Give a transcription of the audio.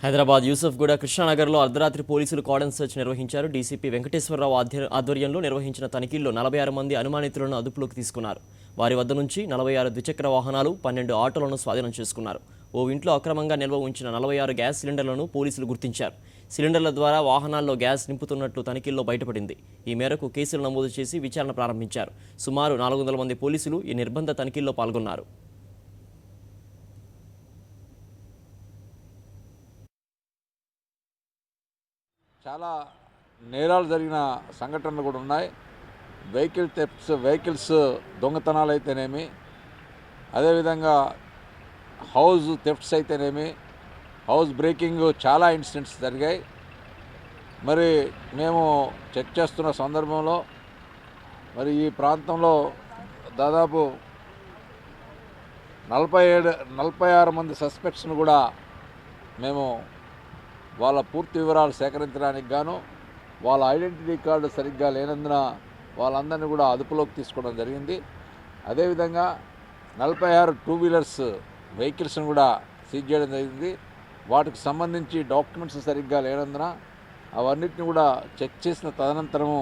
హైదరాబాద్ యూసఫ్గూడ కృష్ణానగర్లో అర్ధరాత్రి పోలీసులు cordon search నిర్వహించారు. డీసీపీ వెంకటేశ్వరరావు ఆధ్వర్యంలో నిర్వహించిన తనిఖీల్లో 46 మంది అనుమానితులను అదుపులోకి తీసుకున్నారు. వారి వద్ద నుంచి 46 ద్విచక్ర వాహనాలు, 12 ఆటోలను స్వాధీనం చేసుకున్నారు. ఓ ఇంట్లో అక్రమంగా నిల్వ ఉంచిన 46 గ్యాస్ సిలిండర్లను పోలీసులు గుర్తించారు. సిలిండర్ల ద్వారా వాహనాల్లో గ్యాస్ నింపుతున్నట్లు తనిఖీల్లో బయటపడింది. ఈ మేరకు కేసులు నమోదు చేసి విచారణ ప్రారంభించారు. సుమారు 400 మంది పోలీసులు ఈ నిర్బంధ తనిఖీల్లో పాల్గొన్నారు. చాలా నేరాలు జరిగిన సంఘటనలు కూడా ఉన్నాయి. వెహికల్స్ దొంగతనాలు అయితేనేమి, అదేవిధంగా హౌస్ థెఫ్ట్స్ అయితేనేమి, హౌస్ బ్రేకింగ్ చాలా ఇన్సిడెంట్స్ జరిగాయి. మరి మేము చెక్ చేస్తున్న సందర్భంలో మరి ఈ ప్రాంతంలో దాదాపు 46 మంది సస్పెక్ట్స్ను కూడా మేము వాళ్ళ పూర్తి వివరాలు సేకరించడానికి గాను, వాళ్ళ ఐడెంటిటీ కార్డు సరిగ్గా లేనందున వాళ్ళందరినీ కూడా అదుపులోకి తీసుకోవడం జరిగింది. అదేవిధంగా 46 టూ వీలర్స్ వెహికల్స్ను కూడా సీజ్ చేయడం జరిగింది. వాటికి సంబంధించి డాక్యుమెంట్స్ సరిగ్గా లేనందున అవన్నిటిని కూడా చెక్ చేసిన తదనంతరము